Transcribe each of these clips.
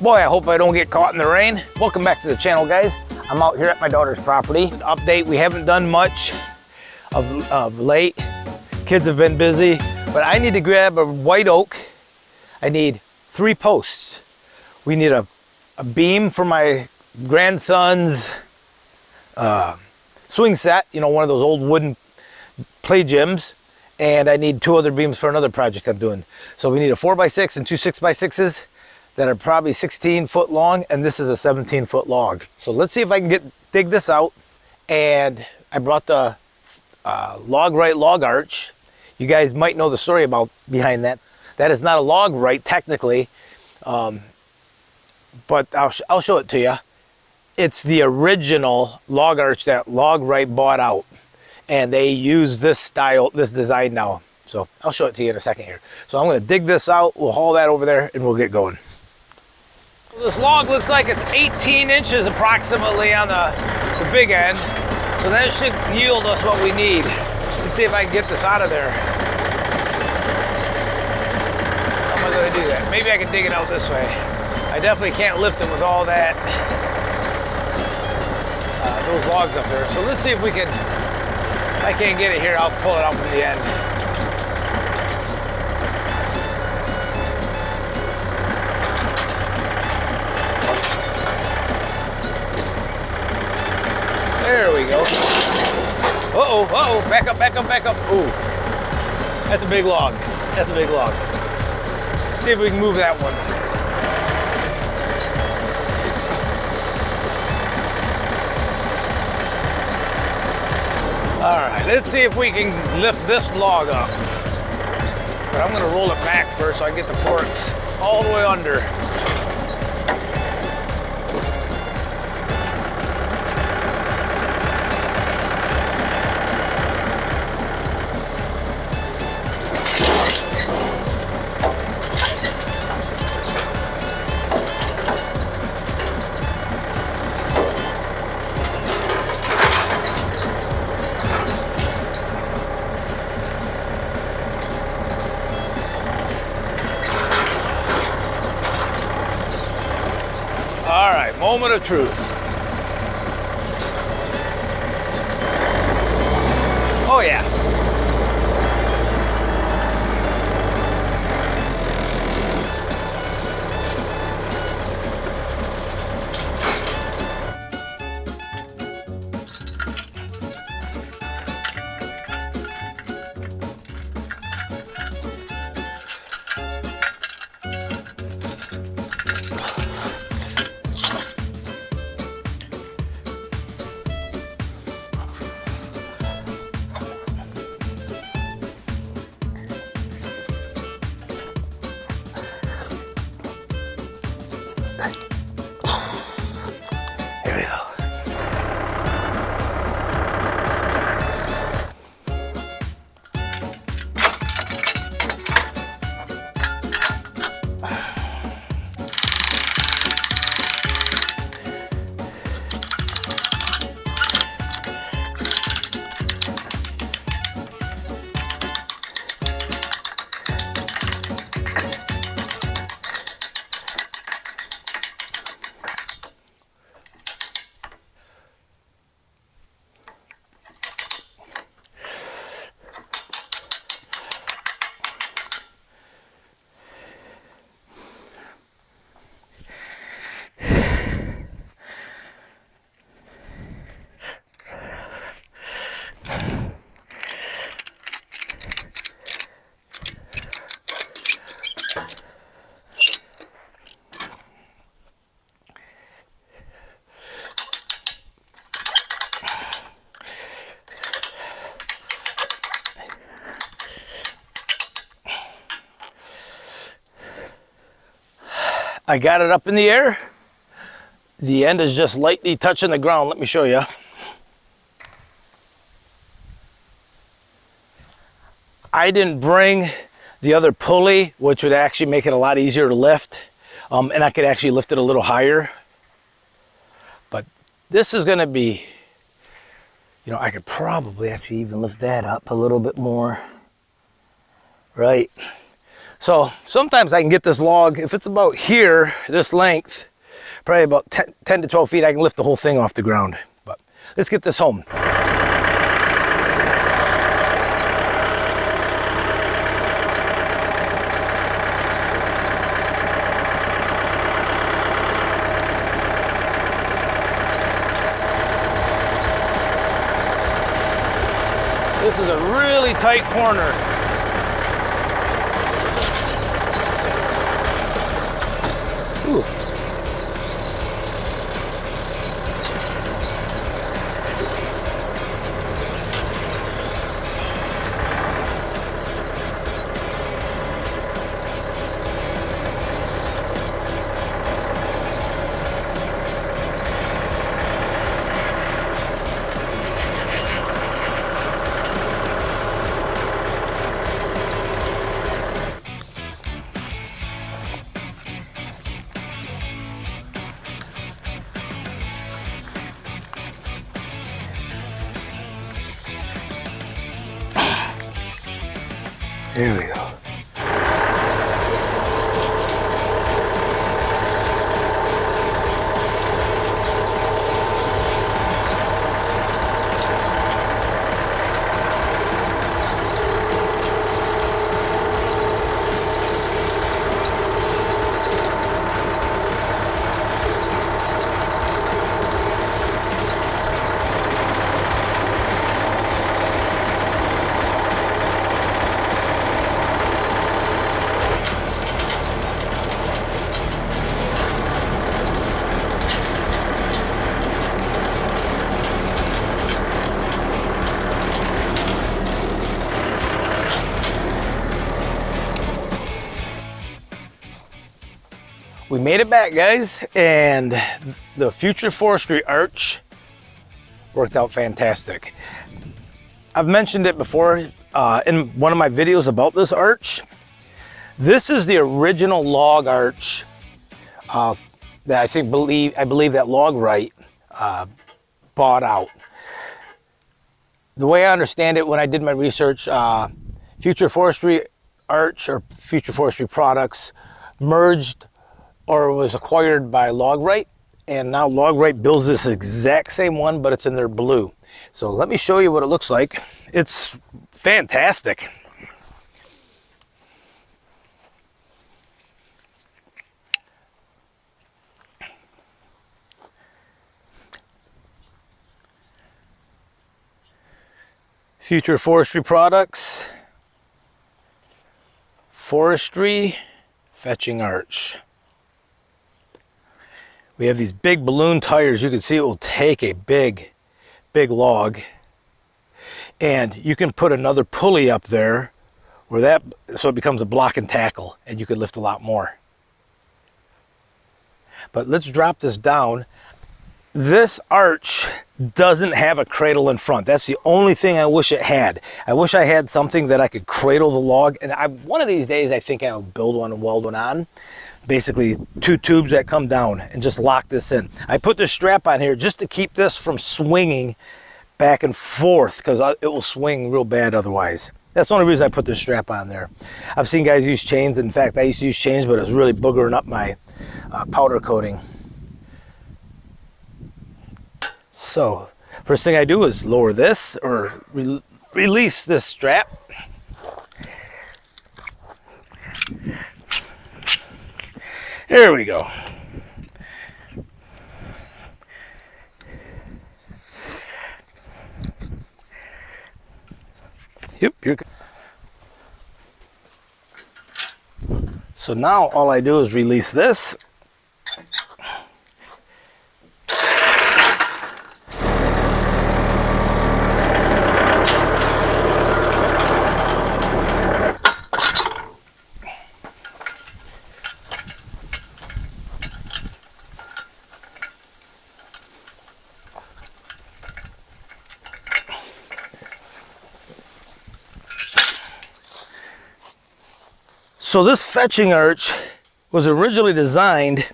Boy, I hope I don't get caught in the rain. Welcome back to the channel, guys. I'm out here at my daughter's property. Update, we haven't done much of late. Kids have been busy, but I need to grab a white oak. I need 3 posts. We need a beam for my grandson's swing set, you know, one of those old wooden play gyms. And I need 2 other beams for another project I'm doing. So we need a 4x6 and 2 6x6s that are probably 16 foot long, and this is a 17-foot log. So let's see if I can dig this out. And I brought the logrite log arch. You guys might know the story about behind that. That is not a logrite technically, but I'll show it to you. It's the original log arch that logrite bought out, and they use this style, this design now. So I'll show it to you in a second here. So I'm going to dig this out, we'll haul that over there, and we'll get going. This log looks like it's 18 inches approximately on the big end, so that should yield us what we need. Let's see if I can get this out of there. How am I going to do that? Maybe I can dig it out this way. I definitely can't lift it with all that, those logs up there. So let's see if we can, if I can't get it here, I'll pull it out from the end. There we go. Uh-oh, uh-oh, back up, back up, back up. Ooh, that's a big log. That's a big log. See if we can move that one. All right, let's see if we can lift this log up. But I'm gonna roll it back first so I get the forks all the way under. All right, moment of truth. Oh yeah. There we go. I got it up in the air. The end is just lightly touching the ground. Let me show you. I didn't bring the other pulley, which would actually make it a lot easier to lift. And I could actually lift it a little higher. But this is going to be, you know, I could probably actually even lift that up a little bit more. Right. So sometimes I can get this log, if it's about here, this length, probably about 10 to 12 feet, I can lift the whole thing off the ground. But let's get this home. This is a really tight corner. Ooh. There we go. We made it back, guys, and the future forestry arch worked out fantastic. I've mentioned it before in one of my videos about this arch. This is the original log arch that I believe that logrite bought out. The way I understand it when I did my research, future forestry arch or future forestry products merged or was acquired by logrite, and now logrite builds this exact same one, but it's in their blue. So let me show you what it looks like. It's fantastic. Future forestry products, forestry fetching arch. We have these big balloon tires. You can see it will take a big log, and you can put another pulley up there where so it becomes a block and tackle, and you can lift a lot more. But let's drop this down. This arch doesn't have a cradle in front. That's the only thing I wish it had. I wish I had something that I could cradle the log, and one of these days I think I'll build one and weld one on. Basically 2 tubes that come down and just lock this in. I put this strap on here just to keep this from swinging back and forth, because it will swing real bad otherwise. That's the only reason I put this strap on there. I've seen guys use chains. In fact, I used to use chains, but it was really boogering up my powder coating. So first thing I do is lower this or release this strap. There we go. Yep, you're good. So now all I do is release this. So this fetching arch was originally designed,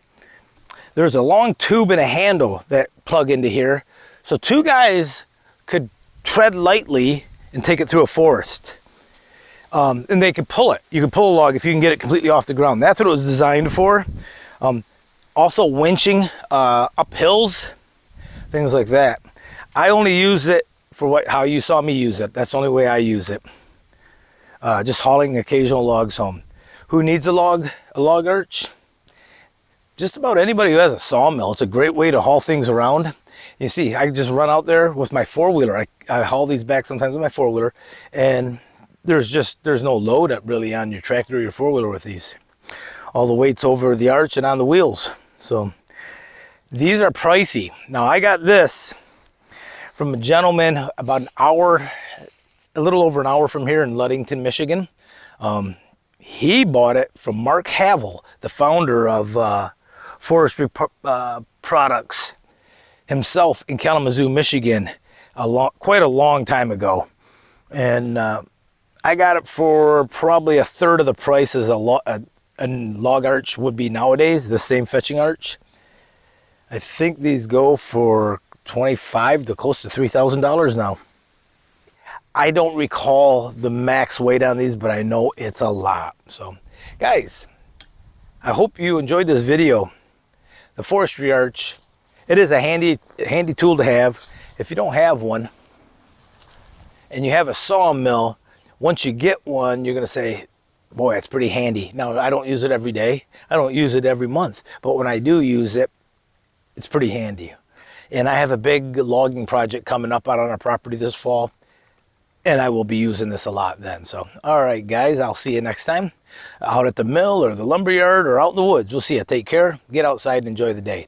there's a long tube and a handle that plug into here, so 2 guys could tread lightly and take it through a forest. And they can pull it. You can pull a log if you can get it completely off the ground. That's what it was designed for. Also winching up hills, things like that. I only use it for how you saw me use it. That's the only way I use it. Just hauling occasional logs home. Who needs a log arch? Just about anybody who has a sawmill. It's a great way to haul things around. You see, I just run out there with my four-wheeler. I haul these back sometimes with my four-wheeler, and there's no load up really on your tractor or your four-wheeler with these. All the weight's over the arch and on the wheels. So these are pricey. Now I got this from a gentleman about an hour, a little over an hour from here in Ludington, Michigan. He bought it from Mark Havel, the founder of Forestry Products himself in Kalamazoo, Michigan, quite a long time ago. And I got it for probably a third of the price as a log arch would be nowadays, the same fetching arch. I think these go for $25 to close to $3,000 now. I don't recall the max weight on these, but I know it's a lot. So guys, I hope you enjoyed this video. The forestry arch, it is a handy tool to have. If you don't have one and you have a sawmill, once you get one, you're going to say, boy, it's pretty handy. Now, I don't use it every day. I don't use it every month. But when I do use it, it's pretty handy. And I have a big logging project coming up out on our property this fall. And I will be using this a lot then. So, all right, guys, I'll see you next time. Out at the mill or the lumberyard or out in the woods. We'll see you. Take care. Get outside and enjoy the day.